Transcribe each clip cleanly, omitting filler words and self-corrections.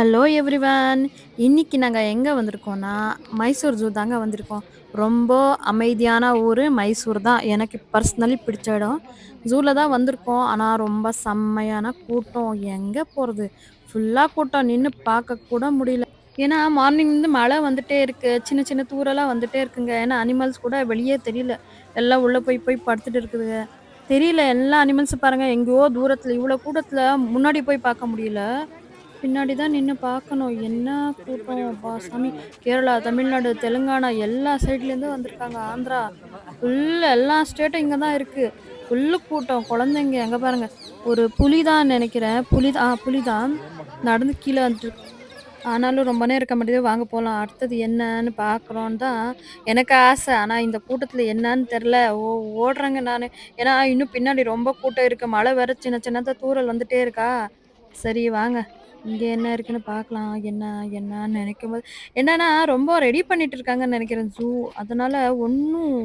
Hello everyone. இன்னைக்கு நாங்க எங்க வந்திருக்கோம்னா, மைசூர் ஜூ தாங்க வந்திருக்கோம். ரொம்ப அமைதியான ஊரு மைசூர் தான். எனக்கு பர்சனலி பிடிச்ச இடம். ஜூல தான் வந்திருக்கோம். ஆனா ரொம்ப செம்மையான கூட்டம். எங்க போறது? ஃபுல்லா கூட்டம். நின்னு பார்க்க கூட முடியல. ஏன்னா மார்னிங்லேருந்து மழை வந்துட்டே இருக்கு. சின்ன சின்ன தூறலா வந்துட்டே இருக்குங்க. ஏன்னா அனிமல்ஸ் கூட வெளியே தெரியல. எல்லாம் உள்ள போய் போய் படுத்துட்டு இருக்குதுங்க. தெரியல எல்லா அனிமல்ஸும் பாருங்க எங்கேயோ தூரத்துல இவ்வளோ கூட்டத்துல முன்னாடி போய் பார்க்க முடியல. பின்னாடி தான் நின்னு பார்க்கணும். என்ன கூட்டம்! அப்பா சாமி! கேரளா, தமிழ்நாடு, தெலுங்கானா எல்லா சைட்லேருந்தும் வந்திருக்காங்க. ஆந்திரா எல்லா ஸ்டேட்டும் இங்க தான் இருக்கு. ஃபுல்லு கூட்டம். குழந்தைங்க அங்க பாருங்க. ஒரு புலி தான் நெனைக்கிறேன். புலி தான். நடந்து கீழ வந்துட்டு ஆனாலும் ரொம்ப நேரம் இருக்க மாட்டேங்குது. வாங்க போலாம். அடுத்தது என்னன்னு பார்க்குறோன்னு தான் எனக்கு ஆசை. ஆனா இந்த கூட்டத்துல என்னன்னு தெர்ல. ஓடுறேங்க நானு. ஏன்னா இன்னும் பின்னாடி ரொம்ப கூட்டம் இருக்கு. மழை வேற சின்ன சின்னதா தூறல் வந்துட்டே இருக்கா. சரி வாங்க. இங்க என்ன இருக்குன்னு பார்க்கலாம். என்னான்னு நெனைக்கும்போது என்னன்னா ரொம்ப ரெடி பண்ணிட்டு இருக்காங்கன்னு நெனைக்கிறேன் ஜூ. அதனால ஒண்ணும்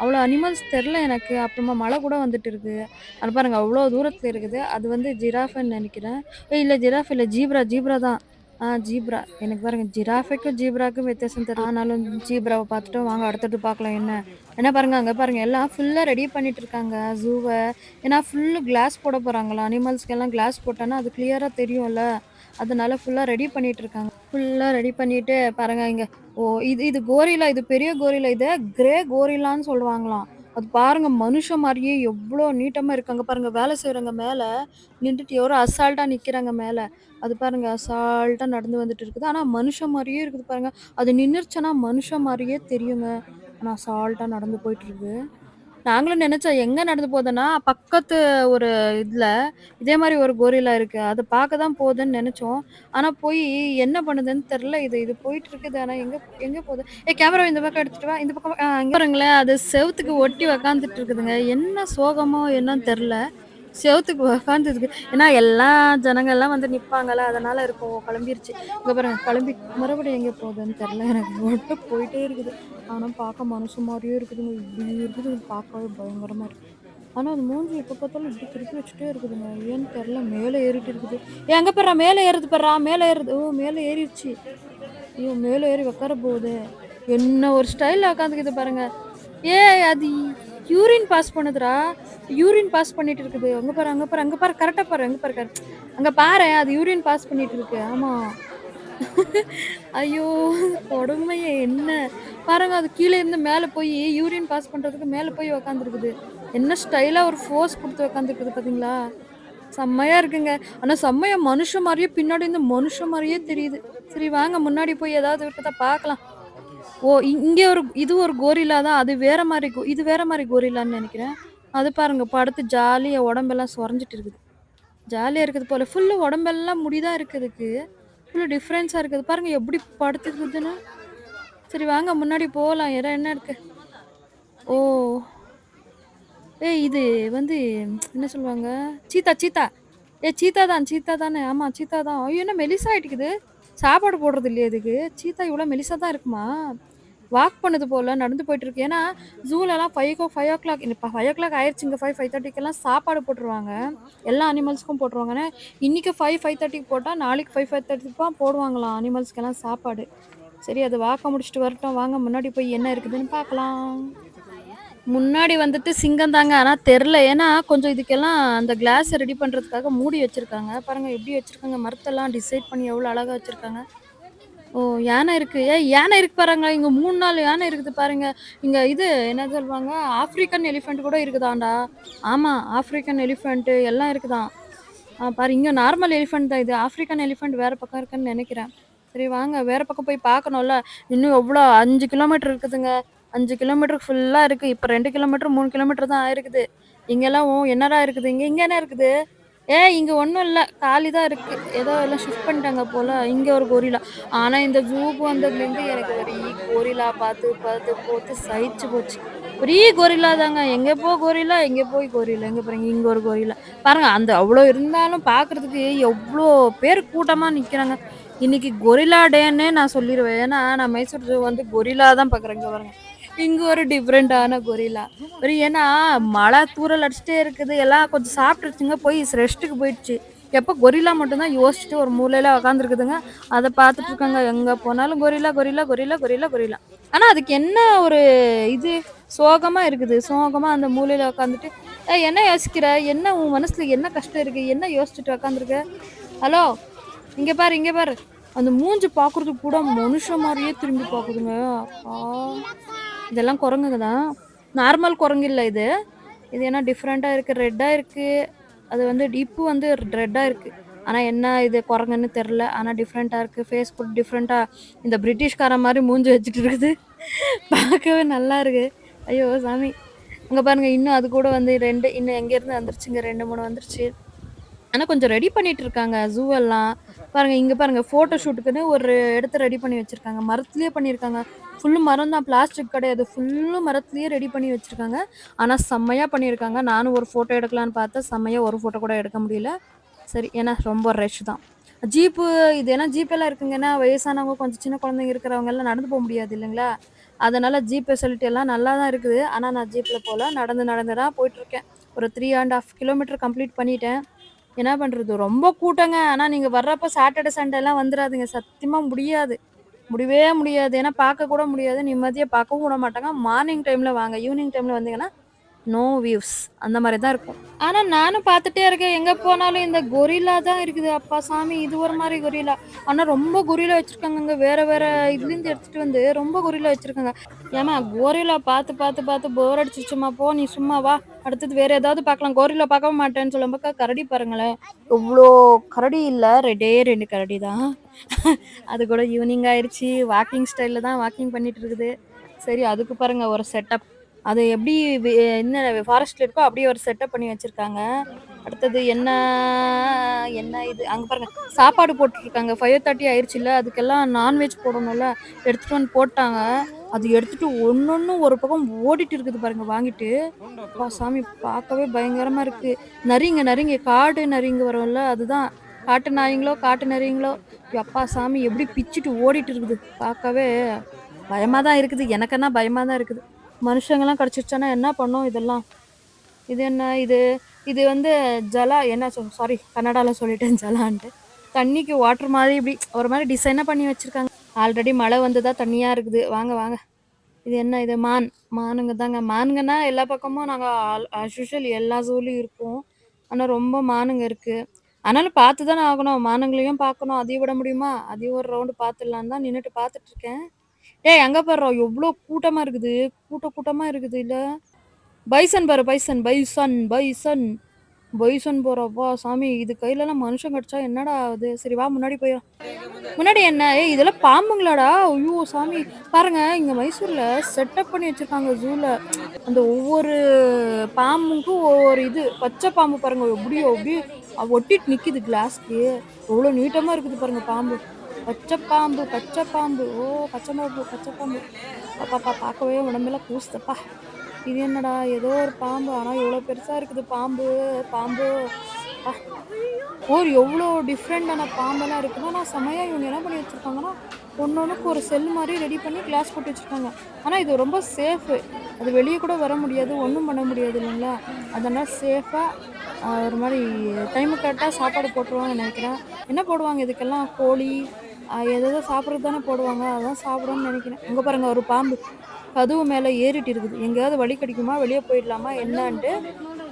அவ்வளோ அனிமல்ஸ் தெர்ல எனக்கு. அப்புறமா மழை கூட வந்துட்டு இருக்கு. அது பாருங்க அவ்வளோ தூரத்துல இருக்குது. அது வந்து ஜிராஃப்ன்னு நெனைக்கிறேன். இல்ல ஜிராஃப் இல்ல. ஜீப்ரா தான். ஜீப்ரா. எனக்கு பாருங்க ஜிராஃபுக்கும், ஜீப்ராக்கும் வித்தியாசம் தெரியல. ஆனாலும் ஜீப்ராவ பார்த்துட்டோம். வாங்க அடுத்தது பார்க்கலாம் என்ன. என்ன பாருங்க, அங்க பாருங்க எல்லாம் ஃபுல்லா ரெடி பண்ணிட்டு இருக்காங்க ஜூவ. ஏன்னா ஃபுல்லு கிளாஸ் போட போறாங்களாம். அனிமல்ஸ்க்கெல்லாம் கிளாஸ் போட்டோன்னா அது கிளியரா தெரியும்ல. அதனால ஃபுல்லா ரெடி பண்ணிட்டு இருக்காங்க. ஃபுல்லா ரெடி பண்ணிட்டு பாருங்க இங்க. இது இது கோரில்லா. இது பெரிய கோரில்லா. இத கிரே கோரில்லான்னு சொல்லுவாங்களாம். அது பாருங்க மனுஷன் மாரியே எவ்ளோ நீட்டமா இருக்கு. அங்க பாருங்க வேலை செய்றவங்க மேல நின்டுட்டு எவ்வளோ அசால்ட்டா நிக்கிறாங்க மேல. அது பாருங்க அசால்ட்டா நடந்து வந்துட்டு இருக்குது. ஆனா மனுஷன் மாரியே இருக்குது பாருங்க. அது நின்னுருச்சுன்னா மனுஷன் மாரியே தெரியுங்க. ஆனா அசால்ட்டா நடந்து போயிட்டுருக்கு. நாங்களும் நெனச்சோம் எங்க நடந்து போதுன்னா, பக்கத்து ஒரு இதுல இதே மாரி ஒரு கொரில்லா இருக்கு. அது பாக்க தான் போதுன்னு நெனச்சோம். ஆனா போயி என்ன பண்ணுதுன்னு தெர்ல இது. இது போயிட்டு இருக்குது. ஆனா எங்க எங்க போது? கேமராவ இந்த பக்கம் எடுத்துட்டு வா. இந்த பக்கம் இங்க பாருங்களேன். அது செவுத்துக்கு ஒட்டி உக்காந்துட்டு இருக்குதுங்க. என்ன சோகமோ என்னன்னு தெர்ல. செவுத்துக்கு உக்காந்துருக்கு. ஏன்னா எல்லா ஜனங்கள்லாம் வந்து நிப்பாங்கல்ல. அதனால இருக்கும். கெளம்பிருச்சு. இங்க பாருங்க கெளம்பி மறுபடியும் எங்க போதுன்னு தெர்ல எனக்கு. பாட்டு போயிட்டே இருக்குது. ஆனா பார்க்க மனுஷன் மாரியே இருக்குதுங்க. இப்படி இருக்குது பார்க்கவே பயங்கரமா இருக்கு. ஆனா அது மூஞ்சி எப்ப பார்த்தாலும் இப்படி திருப்பி வச்சுட்டே இருக்குதுங்க. ஏன்னு தெரியல. மேல ஏறிட்டு இருக்குது. அங்க பார்றா மேல ஏறுது பார்றா. மேல ஏறுது. மேல ஏறிருச்சு. ஐயோ! மேல ஏறி உட்கார போகுதே. என்ன ஒரு ஸ்டைல்ல உட்காந்துக்குது பாருங்க. அது யூரின் பாஸ் பண்ணுதுடா. யூரின் பாஸ் பண்ணிட்டு இருக்குது. அங்க பாரு, அங்க பாரு, அங்க பாரு. கரெக்ட்டா பாரு. அங்க பாரு. அங்க பாரேன். அது யூரின் பாஸ் பண்ணிட்டு இருக்கு. ஆமா. ஐயோ! கொடுமையே என்ன! பாருங்க அது கீழ இருந்து மேல போயி யூரின் பாஸ் பண்றதுக்கு மேல போய் உட்காந்துருக்குது. என்ன ஸ்டைலா ஒரு ஃபோர்ஸ் குடுத்து உட்காந்துருக்குது பார்த்தீங்களா? செம்மையா இருக்குங்க. ஆனா செம்மையா மனுஷன் மாரியே பின்னாடி இருந்து மனுஷன் மாரியே தெரியுது. சரி வாங்க முன்னாடி போய் ஏதாவது இருக்குதா பார்க்கலாம். இங்க இது ஒரு கோரில்லா தான். அது வேற மாரி இது வேற மாரி கோரில்லான்னு நெனைக்கிறேன். அது பாருங்க படுத்து ஜாலியா உடம்பெல்லாம் சொரஞ்சிட்டு இருக்குது. ஜாலியா இருக்குது போல. ஃபுல்லு உடம்பெல்லாம் முடி தான் இருக்கு அதுக்கு. ஃபுல்லு டிஃப்ரென்ஸா இருக்குது. பாருங்க எப்படி படுத்துக்குதுன்னு. சரி வாங்க முன்னாடி போலாம். என்ன இருக்கு? ஓ! இது வந்து என்ன சொல்லுவாங்க? சீத்தா. சீத்தா தானே. ஆமா சீத்தா தான். ஐயோ! என்ன மெலிசா ஆயிட்டுக்குது? சாப்பாடு போடுறது இல்லையா இதுக்கு? சீத்தா இவ்ளோ மெலிசா தான் இருக்குமா? வாக் பண்ணுது போல. நடந்து போயிட்டுருக்கு. ஏன்னா, ஜூலலாம் 5:00 இப்ப 5:00 ஆயிருச்சுங்க. 5:30க்கெல்லாம் சாப்பாடு போட்டுருவாங்க. எல்லா அனிமல்ஸ்க்கும் போட்டுருவாங்க. இன்னைக்கு 5:30க்கு போட்டா, நாளைக்கு 5:30க்கு தான் போடுவாங்களாம் அனிமல்ஸ்க்கெல்லாம் சாப்பாடு. சரி அது வாக்க முடிச்சுட்டு வரட்டும். வாங்க முன்னாடி போய் என்ன இருக்குதுன்னு பார்க்கலாம். முன்னாடி வந்துட்டு சிங்கம் தாங்க. ஆனா தெர்ல. ஏன்னா, கொஞ்சம் இதுக்கெல்லாம் அந்த கிளாஸ ரெடி பண்றதுக்காக மூடி வச்சிருக்காங்க. பாருங்க எப்படி வச்சிருக்காங்க. மரத்தெல்லாம் டிசைட் பண்ணி எவ்வளோ அழகா வச்சிருக்காங்க. யானை இருக்கு. யானை இருக்கு பாருங்க. இங்க 3, 4 யானை இருக்குது பாருங்க. இங்க இது என்ன சொல்லுவாங்க? ஆஃப்ரிக்கன் எலிஃபண்ட் கூட இருக்குதாம்டா. ஆமா. ஆஃப்ரிக்கன் எலிஃபண்ட் எல்லாம் இருக்குதாம். பாரு இங்க நார்மல் எலிஃபண்ட் தான் இது. ஆஃப்ரிக்கன் எலிஃபண்ட் வேற பக்கம் இருக்குன்னு நெனைக்கிறேன். சரி வாங்க வேற பக்கம் போய் பார்க்கணும்ல. இன்னும் எவ்வளோ 5 கிலோமீட்டர் இருக்குதுங்க. 5 கிலோமீட்டர் ஃபுல்லா இருக்கு. இப்ப 2 கிலோமீட்டர், 3 கிலோமீட்டர் தான் ஆயிருக்குது. இங்கெல்லாம் என்னடா இருக்குது? இங்க என்ன இருக்குது? இங்க ஒண்ணும் இல்ல. காலி தான் இருக்கு. ஏதோ எல்லாம் ஷிஃப்ட் பண்ணிட்டாங்க போல. இங்க ஒரு கொரில்லா. ஆனா இந்த ஜூக்கு வந்ததுலேருந்து எனக்கு ஒரே கொரில்லா பார்த்து சகிச்சு போச்சு. ஒரே கொரில்லா தாங்க. எங்க போ கொரில்லா, எங்க போய் கொரில்லா. எங்க பாருங்க இங்க ஒரு கொரில்லா. பாருங்க அந்த அவ்ளோ இருந்தாலும் பார்க்கறதுக்கு எவ்ளோ பேர் கூட்டமா நிக்கிறாங்க. இன்னைக்கு கொரில்லா டேன்னே நான் சொல்லிருவேன். ஏன்னா நான் மைசூர் ஜூ வந்து கொரில்லா தான் பார்க்குறேன். இங்க பாருங்க. இங்க ஒரு டிஃபரெண்டான கொரில்லா. ஏன்னா மழை தூறல் அடிச்சுட்டே இருக்குது. எல்லாம் கொஞ்சம் சாப்பிட்டுருச்சுங்க. போய் ரெஸ்ட்டுக்கு போயிடுச்சு. எப்போ கொரில்லா மட்டும் தான் யோசிச்சுட்டு ஒரு மூலையில உட்காந்துருக்குதுங்க. அத பார்த்துட்டு இருக்கங்க. எங்க போனாலும் gorilla, gorilla, gorilla, gorilla, gorilla. ஆனா அதுக்கு என்ன ஒரு இது சோகமா இருக்குது. சோகமா அந்த மூலையில உட்காந்துட்டு, என்ன யோசிக்கிற? என்ன உன் மனசுல என்ன கஷ்டம் இருக்கு? என்ன யோசிச்சுட்டு உட்காந்துருக்க? ஹலோ! இங்க பாரு, இங்க பாரு. அந்த மூஞ்சி பார்க்குறதுக்கு கூட மனுஷன் மாரியே திரும்பி பார்க்குதுங்க. அப்பா! இதெல்லாம் குரங்குங்க தான். நார்மல் குரங்கு இல்ல இது. இது ஏன்னா டிஃபரெண்ட்டா இருக்கு. ரெட்டா இருக்கு. அது வந்து இப்பு வந்து ரெட்டா இருக்கு. ஆனா என்ன இது குரங்குன்னு தெர்ல. ஆனா டிஃபரெண்ட்டா இருக்கு. ஃபேஸ் கூட டிஃபரெண்ட்டா இந்த பிரிட்டிஷ்காரன் மாரி மூஞ்சி வச்சுட்டு இருக்குது. பார்க்கவே நல்லா இருக்கு. ஐயோ சாமி! அங்க பாருங்க இன்னும் அது கூட வந்து 2 இன்னும் எங்கேருந்து வந்துருச்சுங்க 2, 3 வந்துருச்சு. ஆனா கொஞ்சம் ரெடி பண்ணிட்டு இருக்காங்க ஜூவெல்லாம். பாருங்க, இங்க பாருங்க ஃபோட்டோ ஷூட்டுக்குன்னு ஒரு இடத்த ரெடி பண்ணி வச்சிருக்காங்க. மரத்திலேயே பண்ணியிருக்காங்க. ஃபுல்லு மரம் தான், பிளாஸ்டிக் கிடையாது. ஃபுல்லும் மரத்திலேயே ரெடி பண்ணி வச்சிருக்காங்க. ஆனா செம்மையா பண்ணியிருக்காங்க. நானும் ஒரு ஃபோட்டோ எடுக்கலான்னு பார்த்தேன். செம்மையா ஒரு ஃபோட்டோ கூட எடுக்க முடியல. சரி, ஏன்னா ரொம்ப ரஷ் தான். ஜீப்பு இது ஏன்னா ஜீப்பெல்லாம் இருக்குங்கன்னா, வயசானவங்க, கொஞ்சம் சின்ன குழந்தைங்க இருக்கிறவங்கலாம் நடந்து போ முடியாது இல்லைங்களா? அதனால ஜீப் ஃபெசிலிட்டி எல்லாம் நல்லா தான் இருக்குது. ஆனா நான் ஜீப்ல போல. நடந்து நடந்து தான் போயிட்டுருக்கேன். ஒரு 3 1/2 கிலோமீட்டர் கம்ப்ளீட் பண்ணிட்டேன். என்ன பண்றது? ரொம்ப கூட்டங்க. ஆனா நீங்க வர்றப்ப சாட்டர்டே, சண்டேலாம் வந்துராதீங்க. சத்தியமா முடியாது. முடியவே முடியாது. ஏன்னா பார்க்க கூட முடியாது. நிம்மதியா பார்க்கவும் விட மாட்டாங்க. மார்னிங் டைம்ல வாங்க. ஈவினிங் டைம்ல வந்தீங்கன்னா, நோ வியூஸ். அந்த மாரி தான் இருக்கும். ஆனா நானும் பார்த்துட்டே இருக்கேன். எங்க போனாலும் இந்த கொரில்லா தான் இருக்குது. அப்பா சாமி! இது ஒரு மாரி கொரில்லா. ஆனா ரொம்ப கொரில்லா வச்சிருக்காங்கங்க. வேற வேற இதுலேருந்து எடுத்துட்டு வந்து ரொம்ப கொரில்லா வச்சிருக்காங்க. ஏம்மா கொரில்லா பார்த்து பார்த்து பார்த்து போர் அடிச்சிருச்சும்மா போ! நீ சும்மா வா. அடுத்தது வேற ஏதாவது பார்க்கலாம். கொரில்லா பார்க்கவும் மாட்டேன்னு சொல்லும்போது கரடி பாருங்களேன். எவ்ளோ கரடி இல்ல. 2டே 2 கரடி தான். அது கூட ஈவினிங் ஆயிருச்சு. வாக்கிங் ஸ்டைல்ல தான் வாக்கிங் பண்ணிட்டு இருக்குது. சரி அதுக்கு பாருங்க ஒரு செட்டப். அது எப்படி என்ன ஃபாரஸ்ட்ல இருக்கோ அப்படியே ஒரு செட்டப் பண்ணி வச்சிருக்காங்க. அடுத்தது என்ன என்ன இது அங்க பாருங்க சாப்பாடு போட்டுருக்காங்க. 5:30 ஆயிருச்சுல்ல. அதுக்கெல்லாம் நான்வெஜ் போடணும்ல. எடுத்துட்டு வந்து போட்டாங்க. அது எடுத்துட்டு ஒண்ணொண்ணும் ஒரு பக்கம் ஓடிட்டு இருக்குது பாருங்க வாங்கிட்டு. அப்பா சாமி! பார்க்கவே பயங்கரமா இருக்கு. நரிங்க நரிங்க காடு நரிங்க வரும்ல அதுதான். காட்டு நாய்ங்களோ, காட்டு நரிங்களோ, யப்பா சாமி! எப்படி பிச்சுட்டு ஓடிட்டு இருக்குது. பார்க்கவே பயமா தான் இருக்குது. எனக்கென்னா பயமா தான் இருக்குது. மனுஷங்கலாம் கடிச்சிருச்சானா என்ன பண்ணும் இதெல்லாம்? இது என்ன இது? இது வந்து ஜலா என்ன சாரி கன்னடால சொல்லிட்டேன் ஜலான்ட்டு. தண்ணிக்கு வாட்டர் மாரி இப்படி ஒரு மாரி டிசைனா பண்ணி வச்சிருக்காங்க. ஆல்ரெடி மழை வந்ததா தண்ணியா இருக்குது. வாங்க, வாங்க. இது என்ன இது? மான். மானுங்க தாங்க. மானுங்கன்னா எல்லா பக்கமும் நாங்க ஆஸ் யூசுவல் எல்லா ஜூலயும் இருக்கும். ஆனா ரொம்ப மானுங்க இருக்கு. ஆனாலும் பார்த்து தானே ஆகணும். மானுங்களையும் பார்க்கணும். அதையும் விட முடியுமா? அதையும் ஒரு ரவுண்டு பார்த்துடலான்னு தான் நின்னுட்டு பார்த்துட்டு இருக்கேன். டேய் அங்க பார்றா எவ்ளோ கூட்டமா இருக்குது. கூட்டமா இருக்குது இல்ல? பைசன் பாரு பைசன், பைசன், பைசன். பைசன் பாரு அப்பா சாமி! இது கையிலலாம் மனுஷன் கடிச்சா என்னடா ஆவுது? சரி வா முன்னாடி போயிரலாம். முன்னாடி என்ன? ஏய் இதெல்லாம் பாம்புங்களாடா? ஐயோ சாமி! பாருங்க இங்க மைசூர்ல செட்டப் பண்ணி வச்சிருக்காங்க ஜூல. அந்த ஒவ்வொரு பாம்புக்கும் ஒவ்வொரு இது. பச்சை பாம்பு பாருங்க எப்படியோ அப்படியே ஒட்டிட்டு நிக்குது கிளாஸ்க்கு. எவ்வளோ நீட்டமா இருக்குது பாருங்க பாம்பு. பச்சை பாம்பு, பச்சை பாம்பு. ஓ! பச்சை பாம்பு, பச்சை பாம்பு. அப்பப்பா! பார்க்கவே உடம்பெல்லாம் கூசுதப்பா! இது என்னடா? ஏதோ ஒரு பாம்பு. ஆனா இவ்வளோ பெருசா இருக்குது பாம்பு. பாம்பு. அப்பா! எவ்வளோ டிஃப்ரெண்டான பாம்பெல்லாம் இருக்குன்னா, ஆனா செமையா இவங்க என்ன பண்ணி வச்சிருக்காங்கன்னா, ஒண்ணொண்ணுக்கு ஒரு செல் மாரி ரெடி பண்ணி கிளாஸ் போட்டு வச்சிருக்காங்க. ஆனா இது ரொம்ப சேஃபு. அது வெளிய கூட வர முடியாது. ஒண்ணும் பண்ண முடியாது இல்லைங்களா? அதனால சேஃபா ஒரு மாரி டைமுக்கு கரெக்ட்டா சாப்பாடு போட்டுருவாங்கன்னு நெனைக்கிறேன். என்ன போடுவாங்க இதுக்கெல்லாம்? கோழி, ஏதேதோ சாப்பிடுறதுக்கு தானே போடுவாங்க. அதான் சாப்பிடும்னு நெனைக்கிறேன். இங்க பாருங்க ஒரு பாம்பு. கதவு மேல ஏறிட்டு இருக்குது. எங்கேயாவது வழி கிடைக்குமா? வெளிய போயிடலாமா? என்னான்ட்டு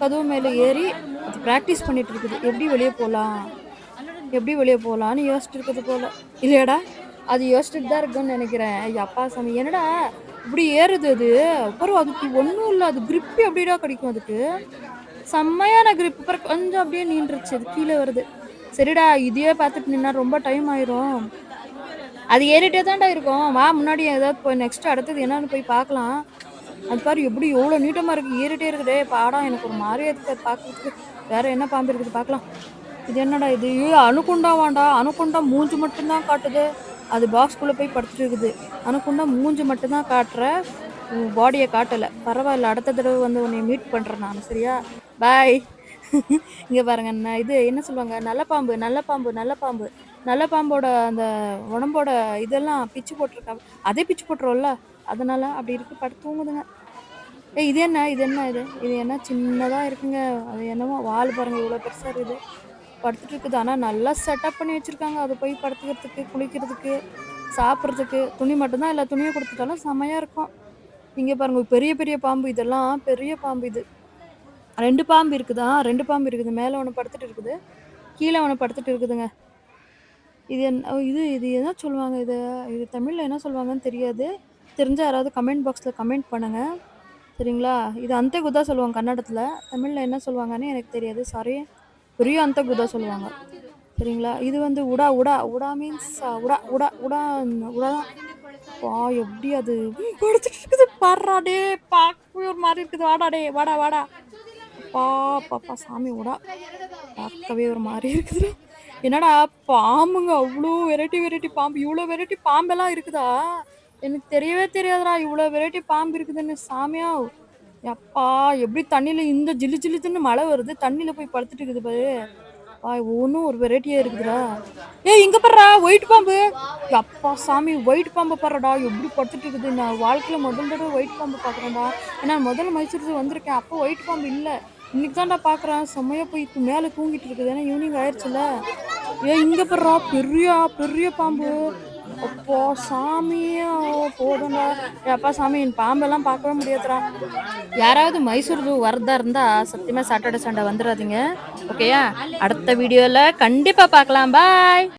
கதவு மேல ஏறி அது பிராக்டிஸ் பண்ணிட்டு இருக்குது. எப்படி வெளிய போலாம்? எப்படி வெளிய போலான்னு யோசிச்சுட்டு இருக்குது போல. இல்லையாடா? அது யோசிச்சுட்டு தான் இருக்குன்னு நெனைக்கிறேன். யப்பா சாமி! என்னடா இப்படி ஏறுது அது? பாரு அதுக்கு ஒண்ணும் இல்ல. அது கிரிப் எப்படிடா கிடைக்கும் அதுக்கு? செம்மையான கிரிப். பாரு கொஞ்சம் அப்படியே நீண்டுருச்சு. அது கீழ வருது. சரிடா, இதையே பார்த்துட்டு நின்னா ரொம்ப டைம் ஆயிரும். அது ஏறிட்டே தான்டா இருக்கும். வா முன்னாடி ஏதாவது போய் நெக்ஸ்ட் அடுத்தது என்னன்னு போய் பார்க்கலாம். அது பாரு எப்படி எவ்வளோ நீட்டமா இருக்கு. ஏறிட்டே இருக்குது. டேய் பாடா எனக்கு ஒரு மாரியா இருக்கு அது பார்க்கறதுக்கு. வேற என்ன பாம்பு இருக்குது பார்க்கலாம். இது என்னடா இது? அணுகுண்டாவாண்டா. அணுகுண்டா மூஞ்சி மட்டும் தான் காட்டுது. அது பாக்ஸ்குள்ள போய் படுத்துட்டு இருக்குது. அணுகுண்டா மூஞ்சி மட்டும் தான் காட்டுற. உன் பாடிய காட்டல. பரவால்ல. அடுத்த தடவ வந்து உன்னைய மீட் பண்றேன் நானு. சரியா? பாய். இங்க பாருங்க. இது என்ன சொல்லுவாங்க? நல்ல பாம்பு, நல்ல பாம்பு, நல்ல பாம்பு. நல்ல பாம்போட அந்த உடம்போட இதெல்லாம் பிச்சு போட்டுருக்காங்க. அதே பிச்சு போட்டுரும்ல. அதனால அப்படி இருக்கு. படுத்து தூங்குதுங்க. ஏய் இது என்ன? இது என்ன இது? இது என்ன சின்னதா இருக்குங்க. அது என்னமோ வால் பாருங்க இவ்வளோ பெருசா இருக்குது. படுத்துட்டு இருக்குது. ஆனா நல்லா செட்டப் பண்ணி வச்சிருக்காங்க. அது போய் படுத்துக்கிறதுக்கு, குளிக்கிறதுக்கு, சாப்பிடுறதுக்கு. துணி மட்டும் தான் இல்ல, துணிய குடுத்துட்டாலும் செம்மையா இருக்கும். இங்க பாருங்க பெரிய பெரிய பாம்பு. இதெல்லாம் பெரிய பாம்பு இது. 2 பாம்பு இருக்குதா? 2 பாம்பு இருக்குது. மேல ஒண்ணு படுத்துட்டு இருக்குது. கீழ ஒண்ணு படுத்துட்டு இருக்குதுங்க. இது இது இது என்ன சொல்லுவாங்க இத? இது தமிழ்ல என்ன சொல்லுவாங்கன்னு தெரியாது. தெரிஞ்சா யாராவது கமெண்ட் பாக்ஸ்ல கமெண்ட் பண்ணுங்க. சரிங்களா? இது அந்தகு தான் சொல்லுவாங்க கன்னடத்துல. தமிழ்ல என்ன சொல்லுவாங்கன்னு எனக்கு தெரியாது. சாரி. பெரிய அந்தகு தான் சொல்லுவாங்க. சரிங்களா? இது வந்து உடா உடா உடா மீன்ஸ் உடா உடா உடா உடா அப்பா எப்படி அது படுத்துட்டு இருக்குது பார்றா டேய்! பார்க்கவே ஒரு மாரி இருக்குது. வாடா டேய்! வாடா வாடா. அப்பா அப்பப்பா சாமி உடா. பார்க்கவே ஒரு மாரி இருக்குதுடா. என்னடா பாம்புங்க அவ்ளோ வெரைட்டி வெரைட்டி பாம்பு. இவ்ளோ வெரைட்டி பாம்பெல்லாம் இருக்குதா? எனக்கு தெரியவே தெரியாதுடா. இவ்ளோ வெரைட்டி பாம்பு இருக்குதுன்னு. சாமியா! யப்பா! எப்படி தண்ணீல இந்த ஜிலு ஜிலுதுன்னு மழை வருது. தண்ணீல போய் படுத்துட்டு இருக்குது பாரு. ஒவ்வொன்னும் ஒரு வெரைட்டியா இருக்குதுடா. ஏய் இங்க பார்றா ஒயிட் பாம்பு. யப்பா சாமி ஒயிட் பாம்ப பாருடா எப்படி படுத்துட்டு இருக்குது. நான் வாழ்க்கையில முதல் தடவை ஒயிட் பாம்பு பார்க்குறேன்டா. ஏன்னா முதல்ல மைசூர் ஜூ வந்திருக்கேன். அப்போ ஒயிட் பாம்பு இல்ல. இன்னைக்கு தான்டா பார்க்குறேன். செம்மையா போய் மேல தூங்கிட்டு இருக்குது. ஏன்னா ஈவினிங் ஆயிடுச்சுல. ஏய் இங்க பார்றா பெரிய பெரிய பாம்பு. அப்பா சாமியா போதும்டா. அப்பா சாமி பாம்பெல்லாம் பார்க்கவே முடியாதுடா. யாராவது மைசூர் ஜூ வரதா இருந்தா சத்தியமா சாட்டர்டே சண்டே வந்துடாதீங்க. ஓகேயா? அடுத்த வீடியோல கண்டிப்பா பார்க்கலாம். பாய்.